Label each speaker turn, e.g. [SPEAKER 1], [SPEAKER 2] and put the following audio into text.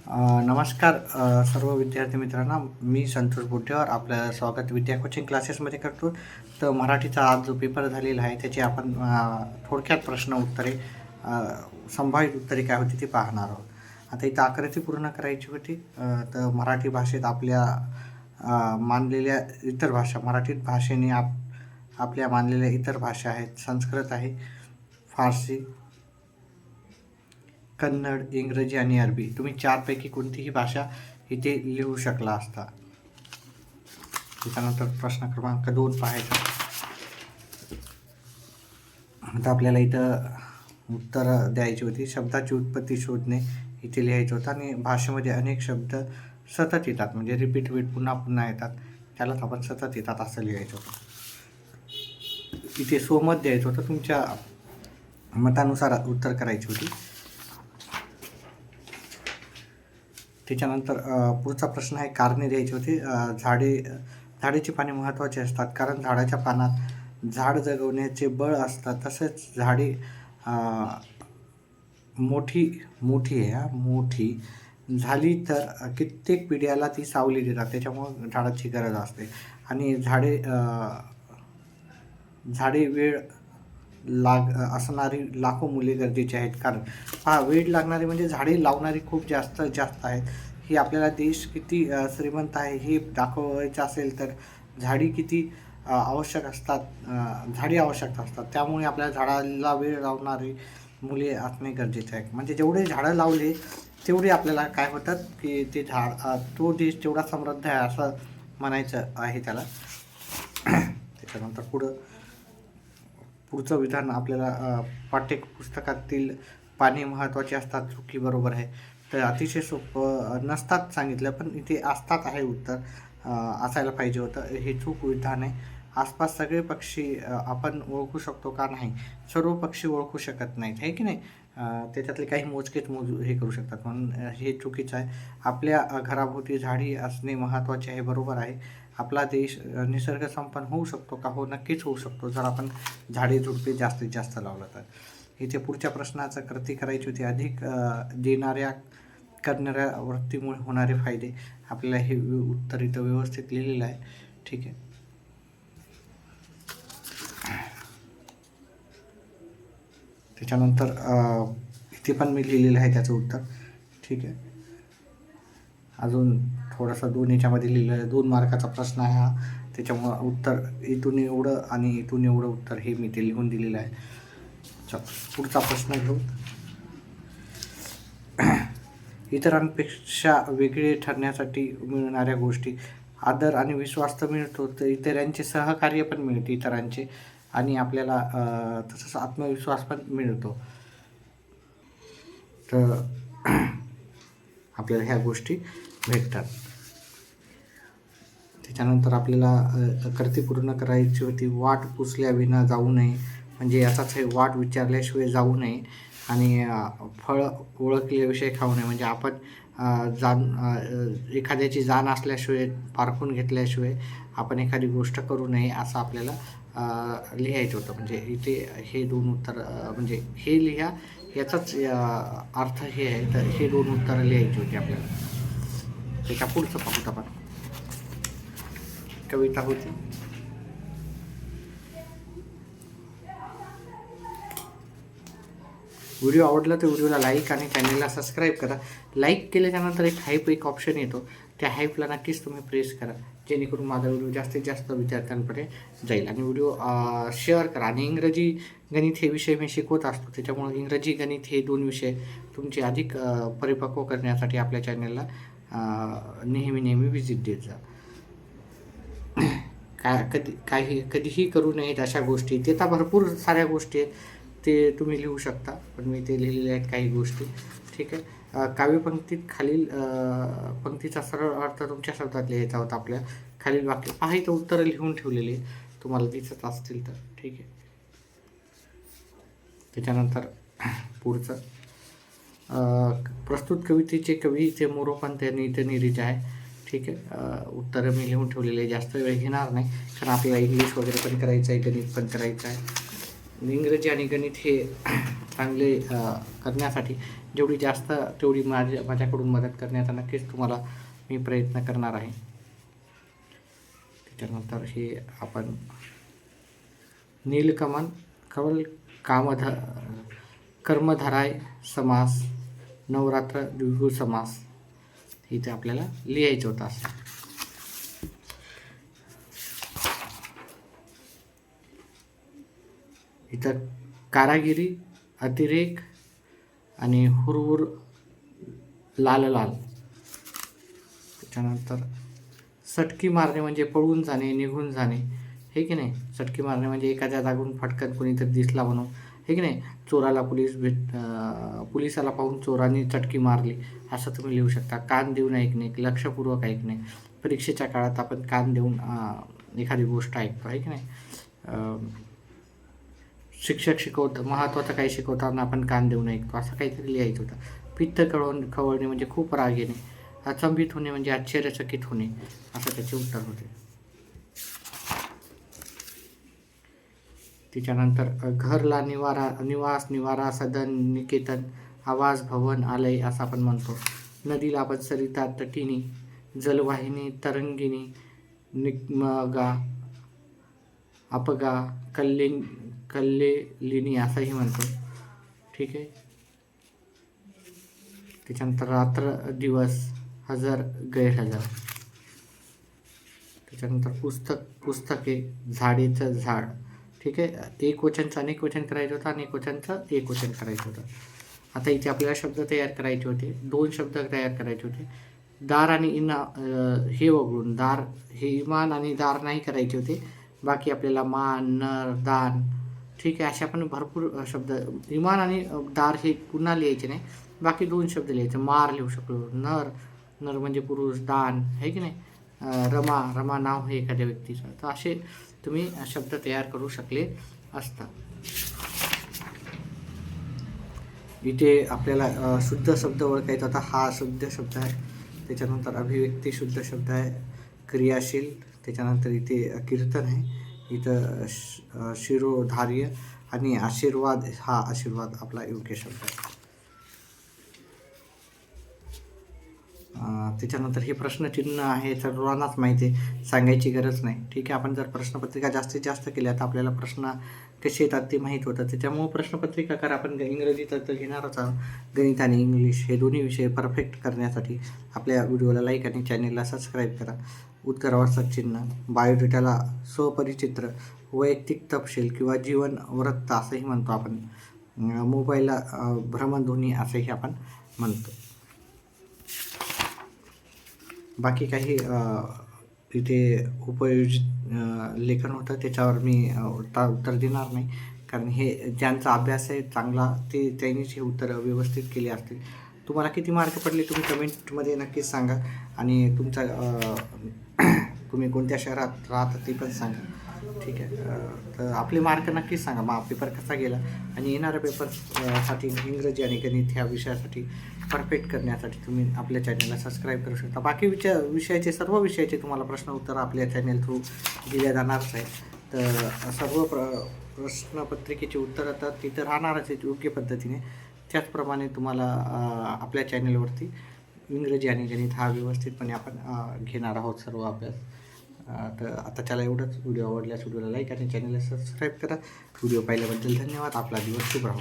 [SPEAKER 1] नमस्कार सर्व विद्यार्थी मित्रांना. मी संतोष बुड्डेवर आपलं स्वागत विद्या कोचिंग क्लासेसमध्ये करतो. तर मराठीचा आज जो पेपर झालेला आहे त्याचे आपण थोडक्यात प्रश्न उत्तरे संभावित उत्तरे काय होती ती पाहणार आहोत. आता इथं आकृती पूर्ण करायची होती. तर मराठी भाषेत आपल्या मानलेल्या इतर भाषा मराठी भाषेने आपल्या मानलेल्या इतर भाषा आहेत. संस्कृत आहे, फारसी, कन्नड, इंग्रजी आणि अरबी. तुम्ही चारपैकी कोणतीही भाषा इथे लिहू शकला असता. त्याच्यानंतर प्रश्न क्रमांक 2 पाहायचा. आता आपल्याला इथं उत्तर द्यायची होती. शब्दाची उत्पत्ती शोधणे इथे लिहायचं होतं आणि भाषेमध्ये अनेक शब्द सतत येतात, म्हणजे रिपीट पुन्हा पुन्हा येतात, त्यालाच आपण सतत येतात असं लिहायचं होतं. इथे स्वमत द्यायचं होतं, तुमच्या मतानुसार उत्तर करायची होती. त्याच्यानंतर पुढचा प्रश्न आहे, कारणे द्यायची होती. झाडाची पाने महत्त्वाची असतात कारण झाडाच्या पानात झाड जगवण्याचे बळ असतात. तसेच झाडे मोठी झाली तर कित्येक पिढ्याला ती सावली देतात, त्याच्यामुळं झाडाची गरज असते. आणि झाडे वेळ असणारी लाखो मुले गरजेची आहेत. कारण वेळ लागणारी म्हणजे झाडे लावणारी खूप जास्त आहेत. ही आपल्याला देश किती श्रीमंत आहे हे दाखवायचं असेल तर झाडी किती आवश्यक असतात. त्यामुळे आपल्या झाडाला वेळ लावणारी मुले असणे गरजेचे आहे. म्हणजे जेवढे झाडं लावले तेवढे आपल्याला काय होतात की ते तो देश तेवढा समृद्ध आहे असं म्हणायचं आहे त्याला. त्याच्यानंतर पुढचं विधान आपल्याला पाठ्यपुस्तकातील पाने महत्त्वाची असतात, चुकी बरोबर आहे. तर अतिशय सोपं नसतात सांगितलं, पण इथे असतात आहे उत्तर, असायला पाहिजे होतं. हे चूक विधान आहे. आसपास सगळे पक्षी आपण ओळखू शकतो का? नाही, सर्व पक्षी ओळखू शकत नाहीत, आहे की नाही. त्याच्यातले काही मोजकेच हे करू शकतात, म्हणून हे चुकीचं आहे. आपल्या घराभोवती झाडी असणे महत्त्वाचे आहे, बरोबर आहे. आपला देश निसर्ग संपन्न होऊ शकतो का? हो, नक्कीच होऊ शकतो जर आपण झाडे झुडपे जास्तीत जास्त लावलं तर. इथे पुढच्या प्रश्नाचं कृती करायची होती. अधिक करणाऱ्या वृत्तीमुळे होणारे फायदे. आपल्याला हे उत्तर इथं व्यवस्थित लिहिलेलं आहे, ठीक आहे. त्याच्यानंतर इथे पण मी लिहिलेलं आहे त्याचं उत्तर, ठीक आहे. अजून थोडासा 2 याच्यामध्ये लिहिलं आहे. 2 मार्काचा प्रश्न आहे हा, त्याच्यामुळं उत्तर इथून एवढं आणि इथून एवढं उत्तर हे मी ते लिहून दिलेलं आहे. चल पुढचा प्रश्न घेऊ. इतरांपेक्षा वेगळे ठरण्यासाठी मिळणाऱ्या गोष्टी. आदर आणि विश्वास तर मिळतो, तर इतरांचे सहकार्य पण मिळते इतरांचे, आणि आपल्याला तसंच आत्मविश्वास पण मिळतो. तर आपल्याला ह्या गोष्टी भेटतात. त्याच्यानंतर आपल्याला कृती पूर्ण करायची होती. वाट पुसल्याविना जाऊ नये, म्हणजे याचाच आहे, वाट विचारल्याशिवाय जाऊ नये. आणि फळ ओळखल्याविषयी खाऊ नये, म्हणजे आपण एखाद्याची जाण असल्याशिवाय, पारखून घेतल्याशिवाय आपण एखादी गोष्ट करू नये असं आपल्याला लिहायचं होतं. म्हणजे इथे हे 2 उत्तर, म्हणजे हे लिहा, याचाच अर्थ हे आहे. तर हे 2 उत्तरं लिहायची होती आपल्याला. त्याच्या पुढचं पाहूत आपण. कविता होती. व्हिडिओ आवडला तर व्हिडिओला लाईक आणि चॅनलला सबस्क्राईब करा. लाईक केल्याच्यानंतर एक ऑप्शन येतो, त्या हाईपला नक्कीच तुम्ही प्रेस करा, जेणेकरून माझा व्हिडिओ जास्तीत जास्त विद्यार्थ्यांपर्यंत जाईल. आणि व्हिडिओ शेअर करा. आणि इंग्रजी गणित हे विषय मी शिकवत असतो, त्याच्यामुळे इंग्रजी गणित हे 2 विषय तुमचे अधिक परिपक्व करण्यासाठी आपल्या चॅनलला नेहमी व्हिजिट देत जा. कधीही करू नयेत अशा गोष्टी, ते तर भरपूर साऱ्या गोष्टी आहेत, ते तुम्ही लिहू शकता, पण मी ते लिहिलेले आहेत काही गोष्टी, ठीक आहे. काव्यपंक्तीत खालील पंक्तीचा सरळ अर्थ तुमच्या शब्दात लिहायचा होता. आपल्या खालील वाक्य पहा, इथं उत्तरं लिहून ठेवलेली तुम्हाला दिसत असतील तर, ठीक आहे. त्याच्यानंतर पुढचं प्रस्तुत कवितेचे कवी ते मोरोपंत यांनी इथे निरीत आहे, ठीक आहे. उत्तरं मी लिहून ठेवलेले, जास्त वेळ घेणार नाही, कारण आपल्याला इंग्लिश वगैरे पण करायचं आहे, गणित पण करायचं आहे. इंग्रजी आणि गणित हे चांगले करण्यासाठी जेवढी जास्त तेवढी माझ्याकडून मदत करण्याचा नक्कीच तुम्हाला मी प्रयत्न करणार आहे. त्याच्यानंतर हे आपण नीलकमल कवल कर्मधाराय समास, नवरात्र द्विगु समास इथे आपल्याला लिहायचं होतं असं. इथं कारागिरी, अतिरेक आणि हुरहुर, लाल लाल. त्याच्यानंतर सटकी मारणे म्हणजे पळून जाणे, निघून जाणे, हे की नाही. सटकी मारणे म्हणजे एखाद्या जागून फटकन कोणीतरी दिसला म्हणून, हे की नाही. चोराला पोलिसाला पाहून चोराने चटकी मारली असं तुम्ही लिहू शकता. कान देऊन ऐकणे, लक्षपूर्वक ऐकणे. परीक्षेच्या काळात आपण कान देऊन एखादी गोष्ट ऐकतो, आहे की नाही. शिक्षक महत्त्वाचं काही शिकवताना आपण कान देऊन ऐकतो, असं काहीतरी लिहायचं होतं. पित्त खवळणे म्हणजे खूप राग येणे. अचंबित होणे म्हणजे आश्चर्यचकित होणे, असं त्याचे उत्तर होते. त्याच्यानंतर घरला निवास, निवारा, सदन, निकेतन, आवास, भवन, आलय असं आपण म्हणतो. नदीला आपण सरिता, तटिनी, जलवाहिनी, तरंगिणी, निगमगा, अपगा, कल्लेलिनी असंही म्हणतो. ठीक आहे. त्याच्यानंतर रात्र, दिवस, हजर, गैरहजर. त्याच्यानंतर पुस्तके, झाडेचं झाड. ठीक आहे. एक वचनचं अनेक वचन करायचं होतं, अनेक वचनचं एक वचन करायचं होतं. आता इथे आपल्याला शब्द तयार करायचे होते, 2 शब्द तयार करायचे होते. दार आणि हे वगळून दार हे इमान आणि दार नाही करायचे होते. बाकी आपल्याला मान, नर, दान, ठीक आहे, अशा पण भरपूर शब्द. इमान आणि दार हे पुन्हा लिहायचे नाही, बाकी 2 शब्द लिहायचे. मार लिहू शकलो, नर म्हणजे पुरुष, दान, आहे की नाही. रमा नाव हे एखाद्या व्यक्तीचं. तर असे तुम्ही शब्द तयार करू शकले असता. इथे आपल्याला शुद्ध शब्द ओळखायचा होता. हा शुद्ध शब्द आहे. त्याच्यानंतर अभिव्यक्ती शुद्ध शब्द आहे. क्रियाशील, त्याच्यानंतर इथे कीर्तन आहे. इथं शिरोधार्य आणि आशीर्वाद, हा आशीर्वाद आपला योग्य शब्द आहे. त्याच्यानंतर हे प्रश्नचिन्ह आहे, सर्वांनाच माहिती आहे, सांगायची गरज नाही. ठीक आहे. आपण जर प्रश्नपत्रिका जास्तीत जास्त केल्या तर आपल्याला प्रश्न कसे येतात ते माहीत होतं. त्याच्यामुळे प्रश्नपत्रिका करा. आपण इंग्रजीत तर घेणारच आहोत. गणित आणि इंग्लिश हे दोन्ही विषय परफेक्ट करण्यासाठी आपल्या व्हिडिओला लाईक आणि चॅनेलला सबस्क्राईब करा. उत्तरावरचं चिन्ह, बायोडेटाला स्वपरिचित्र, वैयक्तिक तपशील किंवा जीवन वृत्त असंही म्हणतो आपण. मोबाईलला भ्रमणध्वनी असंही आपण म्हणतो. बाकी काही इथे उपयोजित लेखन होतं, त्याच्यावर मी उत्तर देणार नाही, कारण हे ज्यांचा अभ्यास आहे चांगला त्यांनीच हे उत्तरं व्यवस्थित केली असतील. तुम्हाला किती मार्क पडले तुम्ही कमेंटमध्ये नक्कीच सांगा. आणि तुमचा तुम्ही कोणत्या शहरात राहता ते पण सांगा. ठीक आहे. तर आपले मार्क नक्कीच सांगा. मग पेपर कसा गेला आणि येणाऱ्या पेपरसाठी इंग्रजी आणि गणित ह्या विषयासाठी परफेक्ट करण्यासाठी तुम्ही आपल्या चॅनलला सबस्क्राईब करू शकता. बाकी सर्व विषयाचे तुम्हाला प्रश्न उत्तर आपल्या चॅनल थ्रू दिल्या जाणारच आहे. तर सर्व प्रश्नपत्रिकेची उत्तरं तर तिथं राहणारच आहेत योग्य पद्धतीने. त्याचप्रमाणे तुम्हाला आपल्या चॅनलवरती इंग्रजी आणि गणित हा व्यवस्थितपणे आपण घेणार आहोत सर्व अभ्यास. तर आता त्याला एवढंच. व्हिडिओ आवडल्यास व्हिडिओला लाईक आणि चॅनलला सबस्क्राईब करा. व्हिडिओ पाहिल्याबद्दल धन्यवाद. आपला दिवस शुभ राहो.